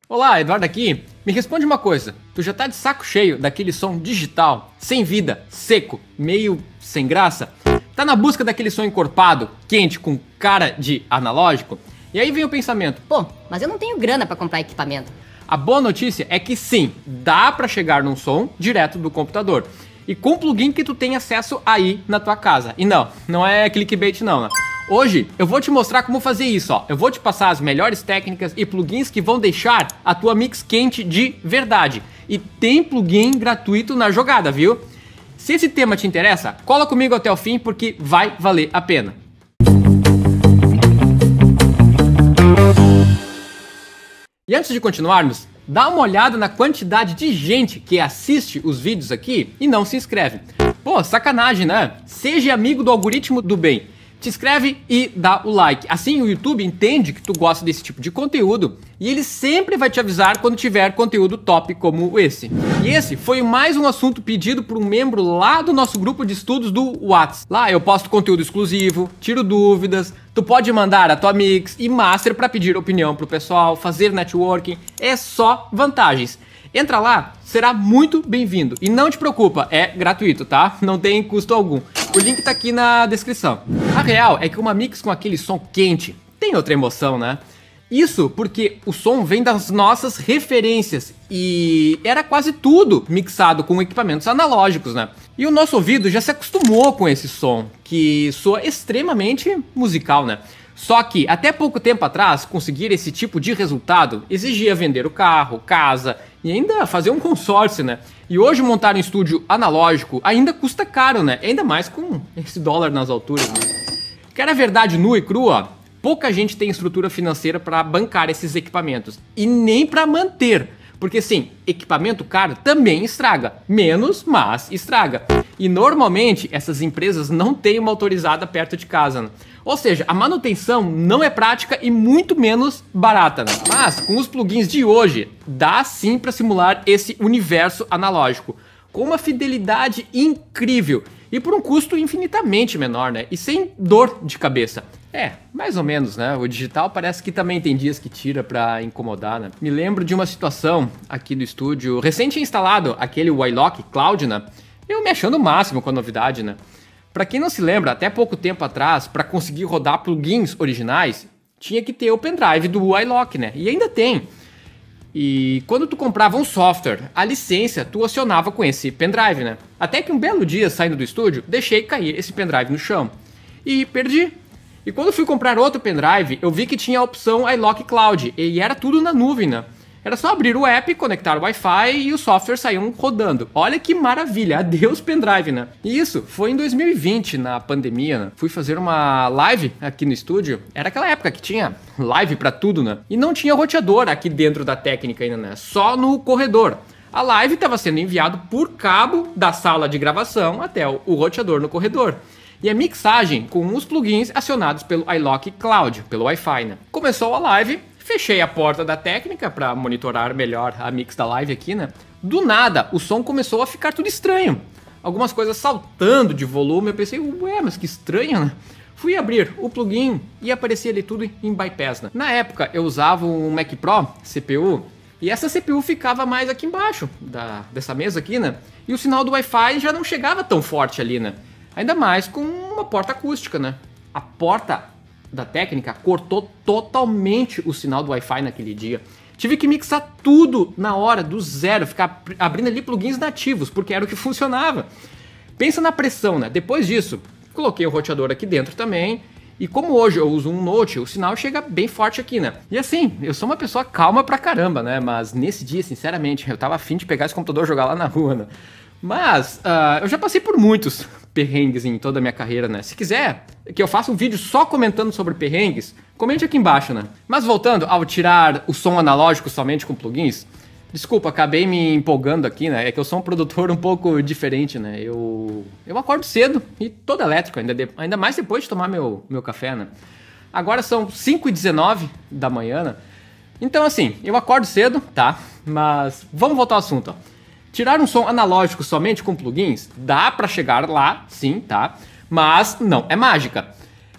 Olá, Eduardo aqui. Me responde uma coisa, tu já tá de saco cheio daquele som digital, sem vida, seco, meio sem graça? Tá na busca daquele som encorpado, quente, com cara de analógico? E aí vem o pensamento, Pô, mas eu não tenho grana pra comprar equipamento. A boa notícia é que sim, dá pra chegar num som direto do computador. E com um plugin que tu tem acesso aí na tua casa. E não é clickbait não, né? Hoje eu vou te mostrar como fazer isso, ó. Eu vou te passar as melhores técnicas e plugins que vão deixar a tua mix quente de verdade. E tem plugin gratuito na jogada, viu? Se esse tema te interessa, cola comigo até o fim porque vai valer a pena. E antes de continuarmos, dá uma olhada na quantidade de gente que assiste os vídeos aqui e não se inscreve. Pô, sacanagem, né? Seja amigo do algoritmo do bem. Te inscreve e dá o like. Assim o YouTube entende que tu gosta desse tipo de conteúdo e ele sempre vai te avisar quando tiver conteúdo top como esse. E esse foi mais um assunto pedido por um membro lá do nosso grupo de estudos do WhatsApp. Lá eu posto conteúdo exclusivo, tiro dúvidas, tu pode mandar a tua mix e master para pedir opinião pro pessoal, fazer networking, é só vantagens. Entra lá, será muito bem-vindo. E não te preocupa, é gratuito, tá? Não tem custo algum. O link tá aqui na descrição. A real é que uma mix com aquele som quente tem outra emoção, né? Isso porque o som vem das nossas referências e era quase tudo mixado com equipamentos analógicos, né? E o nosso ouvido já se acostumou com esse som, que soa extremamente musical, né? Só que até pouco tempo atrás, conseguir esse tipo de resultado exigia vender o carro, casa e ainda fazer um consórcio, né? E hoje montar um estúdio analógico ainda custa caro, né? Ainda mais com esse dólar nas alturas, né? Quer a verdade nua e crua? Pouca gente tem estrutura financeira para bancar esses equipamentos e nem para manter. Porque sim, equipamento caro também estraga. Menos, mas estraga. E normalmente essas empresas não têm uma autorizada perto de casa, né? Ou seja, a manutenção não é prática e muito menos barata, né? Mas com os plugins de hoje, dá sim para simular esse universo analógico. Com uma fidelidade incrível e por um custo infinitamente menor, né? E sem dor de cabeça. É, mais ou menos, né? O digital parece que também tem dias que tira pra incomodar, né? Me lembro de uma situação aqui no estúdio, recente instalado aquele iLok Cloud, né? Eu me achando o máximo com a novidade, né? Pra quem não se lembra, até pouco tempo atrás, pra conseguir rodar plugins originais, tinha que ter o pendrive do iLok, né? E ainda tem. E quando tu comprava um software, a licença tu acionava com esse pendrive, né? Até que um belo dia, saindo do estúdio, deixei cair esse pendrive no chão. E perdi. E quando fui comprar outro pendrive, eu vi que tinha a opção iLok Cloud, e era tudo na nuvem, né? Era só abrir o app, conectar o Wi-Fi e o software saiu rodando. Olha que maravilha, adeus pendrive, né? E isso foi em 2020, na pandemia, né? Fui fazer uma live aqui no estúdio, era aquela época que tinha live pra tudo, né? E não tinha roteador aqui dentro da técnica ainda, né? Só no corredor. A live estava sendo enviado por cabo da sala de gravação até o roteador no corredor. E a mixagem com os plugins acionados pelo iLok Cloud, pelo Wi-Fi, né? Começou a live, fechei a porta da técnica para monitorar melhor a mix da live aqui, né? Do nada, o som começou a ficar tudo estranho. Algumas coisas saltando de volume, eu pensei, ué, mas que estranho, né? Fui abrir o plugin e aparecia ali tudo em bypass, né? Na época, eu usava um Mac Pro CPU e essa CPU ficava mais aqui embaixo dessa mesa aqui, né? E o sinal do Wi-Fi já não chegava tão forte ali, né? Ainda mais com uma porta acústica, né? A porta da técnica cortou totalmente o sinal do Wi-Fi naquele dia. Tive que mixar tudo na hora, do zero, ficar abrindo ali plugins nativos, porque era o que funcionava. Pensa na pressão, né? Depois disso, coloquei o roteador aqui dentro também. E como hoje eu uso um Note, o sinal chega bem forte aqui, né? E assim, eu sou uma pessoa calma pra caramba, né? Mas nesse dia, sinceramente, eu tava afim de pegar esse computador e jogar lá na rua, né? Mas eu já passei por muitos perrengues em toda a minha carreira, né? Se quiser que eu faça um vídeo só comentando sobre perrengues, comente aqui embaixo, né? Mas voltando ao tirar o som analógico somente com plugins, desculpa, acabei me empolgando aqui, né? É que eu sou um produtor um pouco diferente, né? Eu acordo cedo e todo elétrico, ainda mais depois de tomar meu café, né? Agora são 5h19 da manhã, né? Então assim, eu acordo cedo, tá? Mas vamos voltar ao assunto, ó. Tirar um som analógico somente com plugins dá pra chegar lá, sim, tá? Mas não é mágica.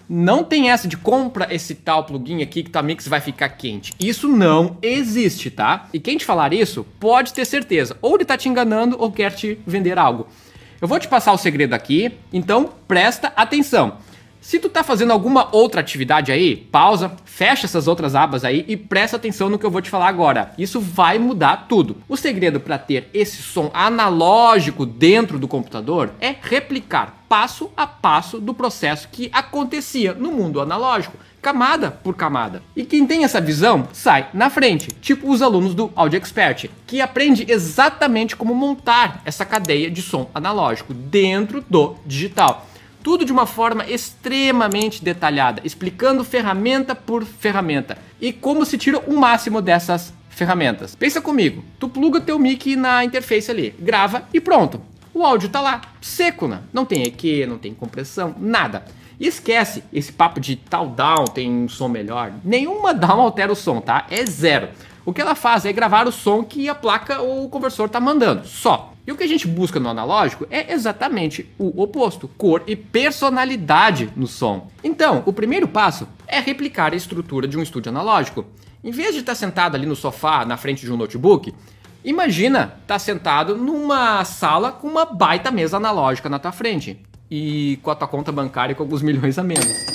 Não tem essa de compra esse tal plugin aqui que tua mix vai ficar quente. Isso não existe, tá? E quem te falar isso, pode ter certeza. Ou ele tá te enganando ou quer te vender algo. Eu vou te passar o segredo aqui, então presta atenção. Se tu tá fazendo alguma outra atividade aí, pausa, fecha essas outras abas aí e presta atenção no que eu vou te falar agora. Isso vai mudar tudo. O segredo para ter esse som analógico dentro do computador é replicar passo a passo do processo que acontecia no mundo analógico, camada por camada. E quem tem essa visão sai na frente, tipo os alunos do Audio Expert, que aprende exatamente como montar essa cadeia de som analógico dentro do digital. Tudo de uma forma extremamente detalhada, explicando ferramenta por ferramenta e como se tira o máximo dessas ferramentas. Pensa comigo, tu pluga teu mic na interface ali, grava e pronto. O áudio tá lá, seco, né? Não tem EQ, não tem compressão, nada. E esquece esse papo de tal down tem um som melhor. Nenhuma down altera o som, tá? É zero. O que ela faz é gravar o som que a placa ou o conversor tá mandando, só. E o que a gente busca no analógico é exatamente o oposto, cor e personalidade no som. Então, o primeiro passo é replicar a estrutura de um estúdio analógico. Em vez de estar sentado ali no sofá, na frente de um notebook, imagina estar sentado numa sala com uma baita mesa analógica na tua frente. E com a tua conta bancária com alguns milhões a menos.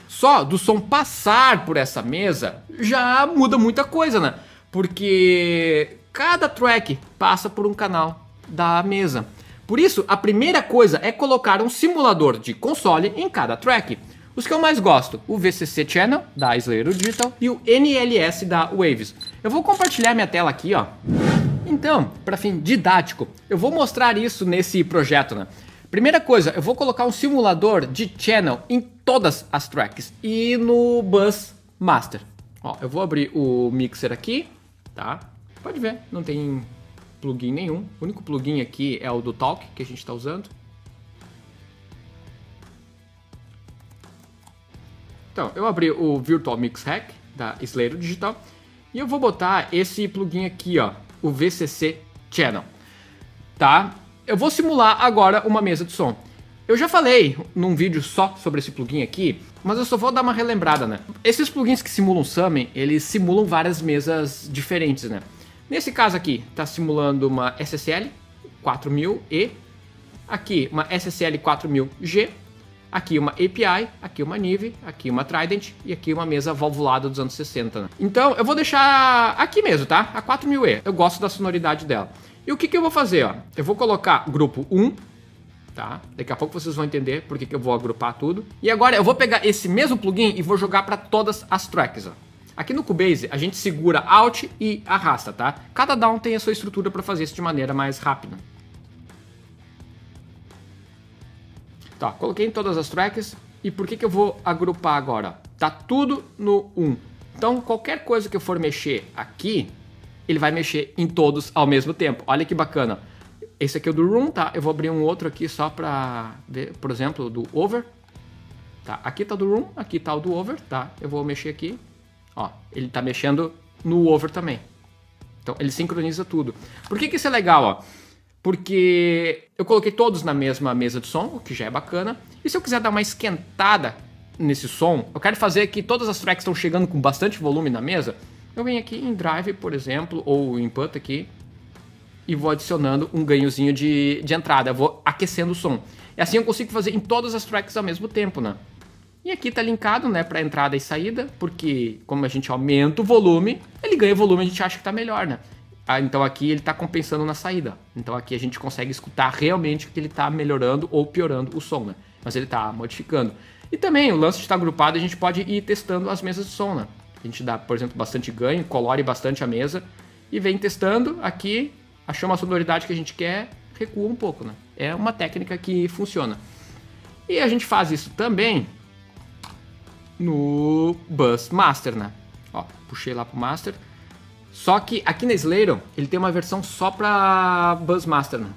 Só do som passar por essa mesa já muda muita coisa, né? Porque cada track passa por um canal da mesa. Por isso, a primeira coisa é colocar um simulador de console em cada track. Os que eu mais gosto, o VCC Channel, da Slayer Digital, e o NLS da Waves. Eu vou compartilhar minha tela aqui, ó. Então, para fim didático, eu vou mostrar isso nesse projeto, né? Primeira coisa, eu vou colocar um simulador de channel em todas as tracks e no Bus Master. Ó, eu vou abrir o mixer aqui, tá? Pode ver, não tem plugin nenhum. O único plugin aqui é o do Talk que a gente está usando. Então, eu abri o Virtual Mix Rack da Slayer Digital e eu vou botar esse plugin aqui, ó, o VCC Channel, tá? Eu vou simular agora uma mesa de som. Eu já falei num vídeo só sobre esse plugin aqui, mas eu só vou dar uma relembrada, né? Esses plugins que simulam Summon, eles simulam várias mesas diferentes, né? Nesse caso aqui, está simulando uma SSL 4000E, aqui uma SSL 4000G, aqui uma API, aqui uma Nive, aqui uma Trident e aqui uma mesa valvulada dos anos 60. Né? Então eu vou deixar aqui mesmo, tá? A 4000E, eu gosto da sonoridade dela. E o que eu vou fazer, ó? Eu vou colocar grupo 1, tá? Daqui a pouco vocês vão entender por que eu vou agrupar tudo. E agora eu vou pegar esse mesmo plugin e vou jogar para todas as tracks, ó. Aqui no Cubase, a gente segura Alt e arrasta, tá? Cada down tem a sua estrutura para fazer isso de maneira mais rápida. Tá, coloquei em todas as tracks. E por que eu vou agrupar agora? Tá tudo no 1. Então, qualquer coisa que eu for mexer aqui, ele vai mexer em todos ao mesmo tempo. Olha que bacana. Esse aqui é o do Room, tá? Eu vou abrir um outro aqui só para ver, por exemplo, do Over. Tá, aqui tá do Room, aqui tá o do Over, tá? Eu vou mexer aqui. Ó, ele tá mexendo no Over também. Então, ele sincroniza tudo. Por que isso é legal, ó? Porque eu coloquei todos na mesma mesa de som, o que já é bacana. E se eu quiser dar uma esquentada nesse som, eu quero fazer que todas as tracks estão chegando com bastante volume na mesa. Eu venho aqui em Drive, por exemplo, ou Input aqui, e vou adicionando um ganhozinho de entrada. Eu vou aquecendo o som. E assim eu consigo fazer em todas as tracks ao mesmo tempo, né? E aqui tá linkado, né, para entrada e saída, porque como a gente aumenta o volume, ele ganha volume, a gente acha que tá melhor, né? Ah, então aqui ele tá compensando na saída. Então aqui a gente consegue escutar realmente que ele tá melhorando ou piorando o som, né? Mas ele tá modificando. E também o lance de estar agrupado, a gente pode ir testando as mesas de som, né? A gente dá, por exemplo, bastante ganho, colore bastante a mesa e vem testando aqui, achou uma sonoridade que a gente quer, recua um pouco, né? É uma técnica que funciona. E a gente faz isso também no Bus Master, né? Ó, puxei lá pro Master. Só que aqui na Slayer, ele tem uma versão só para Bus Master, né?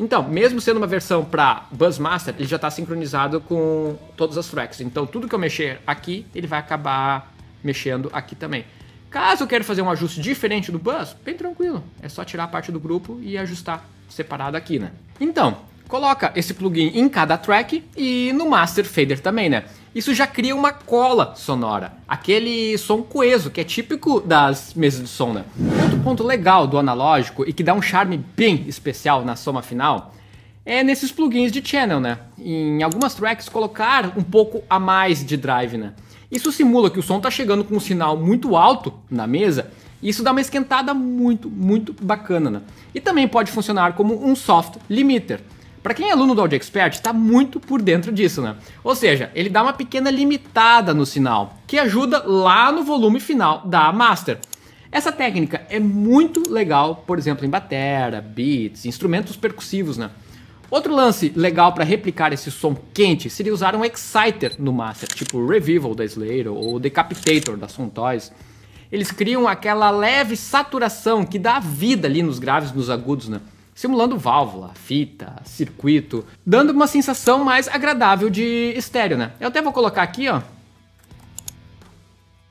Então, mesmo sendo uma versão para Bus Master, ele já está sincronizado com todas as tracks. Então, tudo que eu mexer aqui, ele vai acabar mexendo aqui também. Caso eu queira fazer um ajuste diferente do Bus, bem tranquilo. É só tirar a parte do grupo e ajustar separado aqui, né? Então, Coloca esse plugin em cada track e no Master Fader também, né? Isso já cria uma cola sonora, aquele som coeso que é típico das mesas de som, né? Outro ponto legal do analógico e que dá um charme bem especial na soma final é nesses plugins de channel, né? Em algumas tracks colocar um pouco a mais de drive, né? Isso simula que o som tá chegando com um sinal muito alto na mesa e isso dá uma esquentada muito bacana, né? E também pode funcionar como um soft limiter. Para quem é aluno do Audio Expert, está muito por dentro disso, né? Ou seja, ele dá uma pequena limitada no sinal, que ajuda lá no volume final da master. Essa técnica é muito legal, por exemplo, em batera, beats, instrumentos percussivos, né? Outro lance legal para replicar esse som quente seria usar um exciter no master, tipo o Revival da Slayer ou o Decapitator da Sontoys. Eles criam aquela leve saturação que dá vida ali nos graves e nos agudos, né? Simulando válvula, fita, circuito, dando uma sensação mais agradável de estéreo, né? Eu até vou colocar aqui, ó.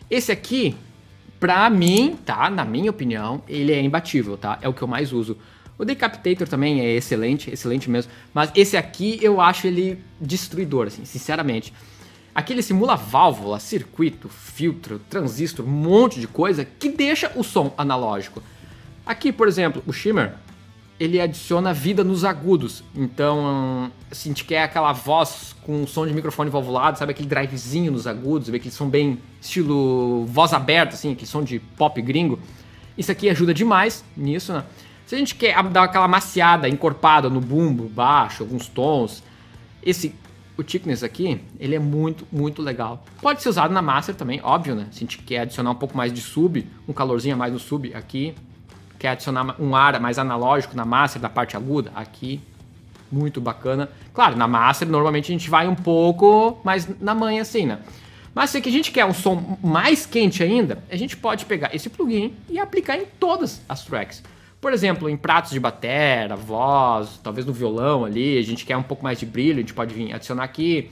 Esse aqui, pra mim, tá? Na minha opinião, ele é imbatível, tá? É o que eu mais uso. O Decapitator também é excelente, excelente mesmo. Mas esse aqui eu acho ele destruidor, assim, sinceramente. Aqui ele simula válvula, circuito, filtro, transistor, um monte de coisa que deixa o som analógico. Aqui, por exemplo, o Shimmer, ele adiciona vida nos agudos. Então, se a gente quer aquela voz com som de microfone valvulado, sabe, aquele drivezinho nos agudos, aquele som bem estilo voz aberta, assim, aquele som de pop gringo, isso aqui ajuda demais nisso, né? Se a gente quer dar aquela maciada, encorpada no bumbo, baixo, alguns tons, o thickness aqui, ele é muito legal. Pode ser usado na master também, óbvio, né? Se a gente quer adicionar um pouco mais de sub, um calorzinho a mais no sub aqui, quer adicionar um ar mais analógico na master, da parte aguda, aqui, muito bacana. Claro, na master normalmente a gente vai um pouco mais na manha assim, né? Mas se a gente quer um som mais quente ainda, a gente pode pegar esse plugin e aplicar em todas as tracks. Por exemplo, em pratos de batera, voz, talvez no violão ali, a gente quer um pouco mais de brilho, a gente pode vir adicionar aqui.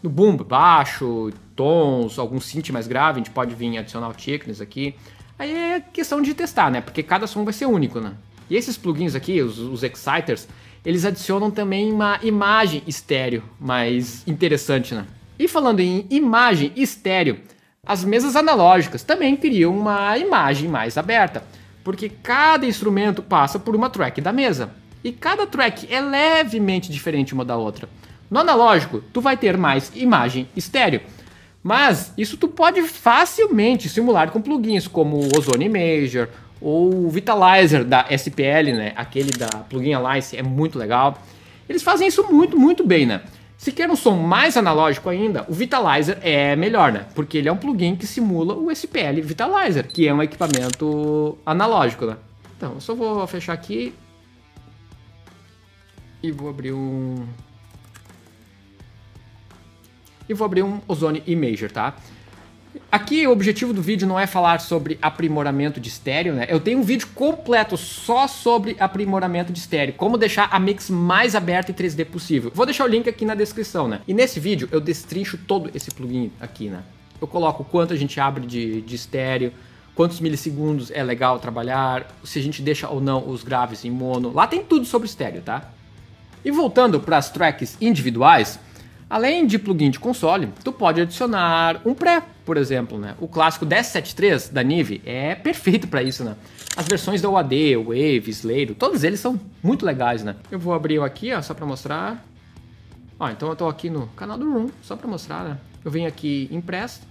No boom, baixo, tons, algum synth mais grave, a gente pode vir adicionar o thickness aqui. Aí é questão de testar, né? Porque cada som vai ser único, né? E esses plugins aqui, os exciters, eles adicionam também uma imagem estéreo mais interessante, né? E falando em imagem estéreo, as mesas analógicas também criam uma imagem mais aberta. Porque cada instrumento passa por uma track da mesa. E cada track é levemente diferente uma da outra. No analógico, tu vai ter mais imagem estéreo. Mas isso tu pode facilmente simular com plugins como o Ozone Imager ou o Vitalizer da SPL, né? Aquele da Plugin Alliance é muito legal. Eles fazem isso muito bem, né? Se quer um som mais analógico ainda, o Vitalizer é melhor, né? Porque ele é um plugin que simula o SPL Vitalizer, que é um equipamento analógico, né? Então, eu só vou fechar aqui e vou abrir um Ozone Imager, tá? Aqui o objetivo do vídeo não é falar sobre aprimoramento de estéreo, né? Eu tenho um vídeo completo só sobre aprimoramento de estéreo, como deixar a mix mais aberta em 3D possível. Vou deixar o link aqui na descrição, né? E nesse vídeo eu destrincho todo esse plugin aqui, né? Eu coloco quanto a gente abre de estéreo, quantos milissegundos é legal trabalhar, se a gente deixa ou não os graves em mono. Lá tem tudo sobre estéreo, tá? E voltando para as tracks individuais, além de plugin de console, tu pode adicionar um pré, por exemplo, né? O clássico 1073 da Neve é perfeito para isso, né? As versões da UAD, Wave, Slayer, todos eles são muito legais, né? Eu vou abrir aqui, ó, só para mostrar. Ó, então eu tô aqui no canal do Room, só para mostrar, né? Eu venho aqui em Press.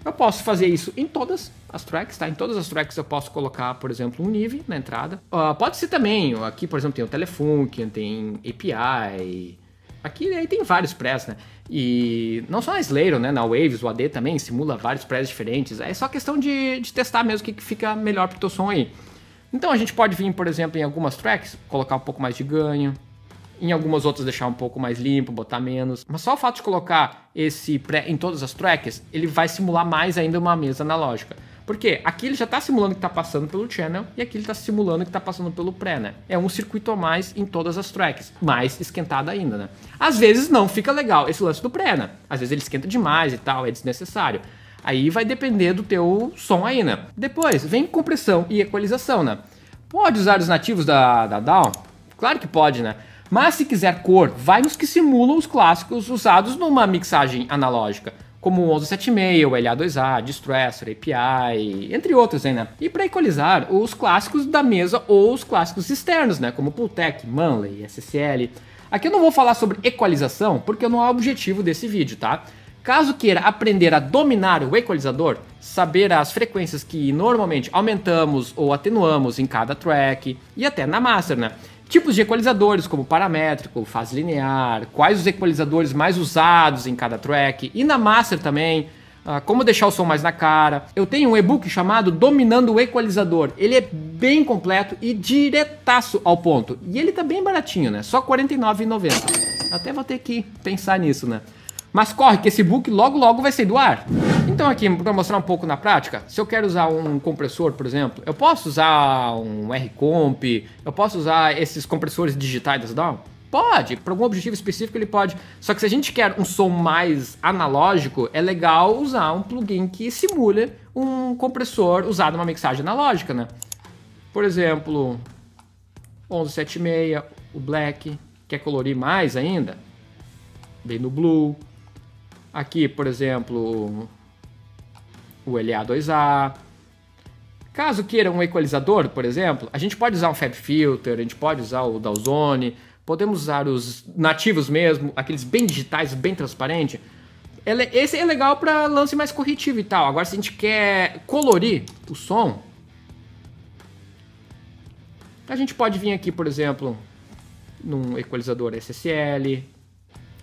Eu posso fazer isso em todas as tracks, tá? Em todas as tracks eu posso colocar, por exemplo, um Neve na entrada. Pode ser também, aqui, por exemplo, tem o Telefunken, tem API. Aqui aí tem vários press, né? E não só na Slayer, né? Na Waves, o AD também simula vários press diferentes. É só questão de testar mesmo o que fica melhor pro teu som aí. Então a gente pode vir, por exemplo, em algumas tracks, colocar um pouco mais de ganho. Em algumas outras deixar um pouco mais limpo, botar menos. Mas só o fato de colocar esse pré em todas as tracks, ele vai simular mais ainda uma mesa analógica. Porque aqui ele já está simulando que está passando pelo channel e aqui ele está simulando que está passando pelo pré, né? É um circuito a mais em todas as tracks, mais esquentado ainda, né? Às vezes não fica legal esse lance do pré, né? Às vezes ele esquenta demais e tal, é desnecessário. Aí vai depender do teu som aí, né? Depois vem compressão e equalização, né? Pode usar os nativos da DAW? Claro que pode, né? Mas se quiser cor, vai nos que simulam os clássicos usados numa mixagem analógica, como o 1176, o LA2A, Distressor, API, entre outros aí, né? E para equalizar, os clássicos da mesa ou os clássicos externos, né? Como Pultec, Manley, SSL. Aqui eu não vou falar sobre equalização, porque não é o objetivo desse vídeo, tá? Caso queira aprender a dominar o equalizador, saber as frequências que normalmente aumentamos ou atenuamos em cada track, e até na master, né? Tipos de equalizadores como paramétrico, fase linear, quais os equalizadores mais usados em cada track, e na master também, como deixar o som mais na cara. Eu tenho um e-book chamado Dominando o Equalizador. Ele é bem completo e diretaço ao ponto. E ele tá bem baratinho, né? Só R$ 49,90. Até vou ter que pensar nisso, né? Mas corre que esse book logo vai sair do ar. Então aqui, para mostrar um pouco na prática, se eu quero usar um compressor, por exemplo, eu posso usar um R-Comp, eu posso usar esses compressores digitais das DAW? Pode, para algum objetivo específico ele pode. Só que se a gente quer um som mais analógico, é legal usar um plugin que simule um compressor usado numa mixagem analógica, né? Por exemplo, 1176, o Black, quer colorir mais ainda? Bem no Blue. Aqui, por exemplo, o LA2A. Caso queira um equalizador, por exemplo, a gente pode usar um Fab Filter, a gente pode usar o Dawsone, podemos usar os nativos mesmo, aqueles bem digitais, bem transparentes. Esse é legal para lance mais corretivo e tal. Agora, se a gente quer colorir o som, a gente pode vir aqui, por exemplo, num equalizador SSL,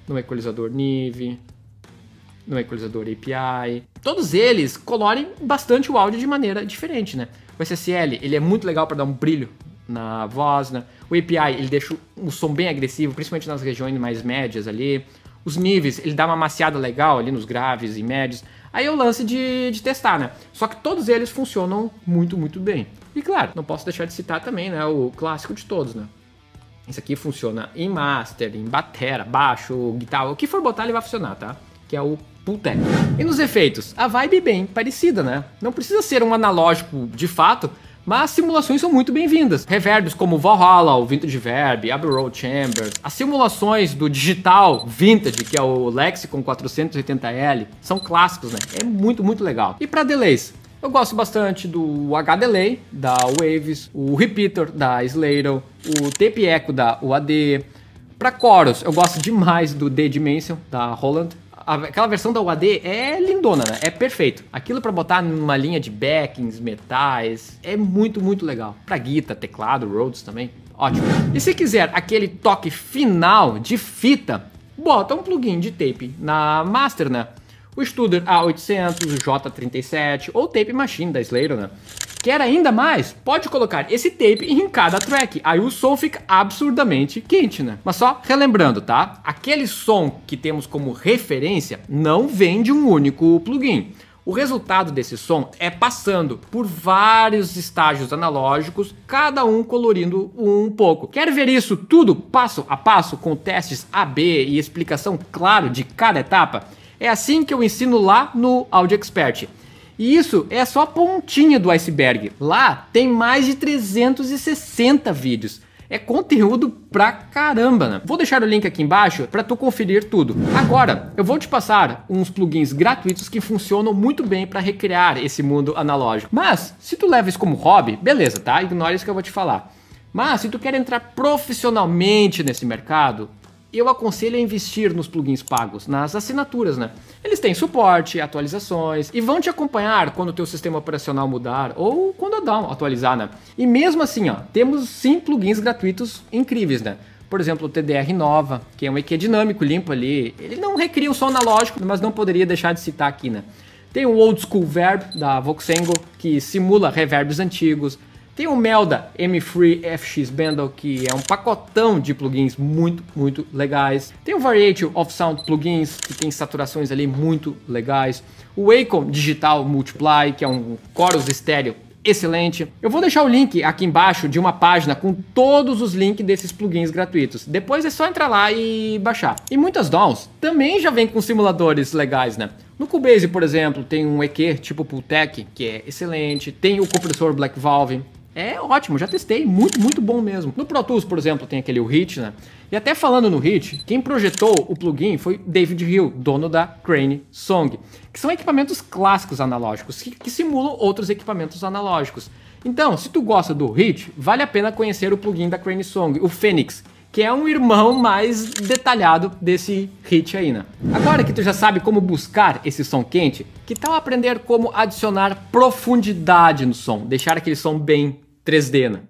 num equalizador Neve, no equalizador API. Todos eles colorem bastante o áudio de maneira diferente, né? O SSL, ele é muito legal para dar um brilho na voz, né? O API, ele deixa um som bem agressivo, principalmente nas regiões mais médias ali. Os níveis, ele dá uma maciada legal ali nos graves e médios. Aí é o lance de testar, né? Só que todos eles funcionam muito bem. E claro, não posso deixar de citar também, né, o clássico de todos, né? Esse aqui funciona em master, em batera, baixo, guitarra, o que for botar ele vai funcionar, tá? Que é o Pultec. E nos efeitos, a vibe é bem parecida, né? Não precisa ser um analógico de fato, mas simulações são muito bem-vindas. Reverbs como Valhalla, o Vintage Verb, Abbey Road Chambers, as simulações do digital Vintage, que é o Lexicon 480L, são clássicos, né? É muito legal. E para delays, eu gosto bastante do H-Delay, da Waves, o Repeater, da Slater, o Tape Echo, da UAD. Para coros, eu gosto demais do D-Dimension, da Roland. Aquela versão da UAD é lindona, né? É perfeito. Aquilo para botar numa linha de backings, metais, é muito legal. Para guitarra, teclado, Rhodes também, ótimo. E se quiser aquele toque final de fita, bota um plugin de tape na master, né? O Studer A800, o J37 ou o Tape Machine da Slater, né? Quer ainda mais? Pode colocar esse tape em cada track, aí o som fica absurdamente quente, né? Mas só relembrando, tá? Aquele som que temos como referência não vem de um único plugin. O resultado desse som é passando por vários estágios analógicos, cada um colorindo um pouco. Quer ver isso tudo passo a passo com testes AB e explicação clara de cada etapa? É assim que eu ensino lá no Audio Expert. E isso é só a pontinha do iceberg. Lá tem mais de 360 vídeos. É conteúdo pra caramba, né? Vou deixar o link aqui embaixo para tu conferir tudo. Agora, eu vou te passar uns plugins gratuitos que funcionam muito bem para recriar esse mundo analógico. Mas, se tu leva isso como hobby, beleza, tá? Ignora isso que eu vou te falar. Mas, se tu quer entrar profissionalmente nesse mercado, eu aconselho a investir nos plugins pagos, nas assinaturas, né? Eles têm suporte, atualizações e vão te acompanhar quando o teu sistema operacional mudar ou quando a DAW atualizar, né? E mesmo assim, ó, temos sim plugins gratuitos incríveis, né? Por exemplo, o TDR Nova, que é um EQ dinâmico limpo ali. Ele não recria o som analógico, mas não poderia deixar de citar aqui, né? Tem o Old School Verb da Voxengo, que simula reverbs antigos. Tem o Melda M-Free FX Bundle, que é um pacotão de plugins muito legais. Tem o Variety of Sound Plugins, que tem saturações ali muito legais. O Wacom Digital Multiply, que é um chorus estéreo excelente. Eu vou deixar o link aqui embaixo de uma página com todos os links desses plugins gratuitos. Depois é só entrar lá e baixar. E muitas DAWs também já vêm com simuladores legais, né? No Cubase, por exemplo, tem um EQ tipo Pultec, que é excelente. Tem o compressor Black Valve. É ótimo, já testei, muito bom mesmo. No Pro Tools, por exemplo, tem aquele Hit, né? E até falando no Hit, quem projetou o plugin foi David Hill, dono da Crane Song, que são equipamentos clássicos analógicos, que simulam outros equipamentos analógicos. Então, se tu gosta do Hit, vale a pena conhecer o plugin da Crane Song, o Phoenix, que é um irmão mais detalhado desse Hit aí, né? Agora que tu já sabe como buscar esse som quente, que tal aprender como adicionar profundidade no som, deixar aquele som bem 3D, né?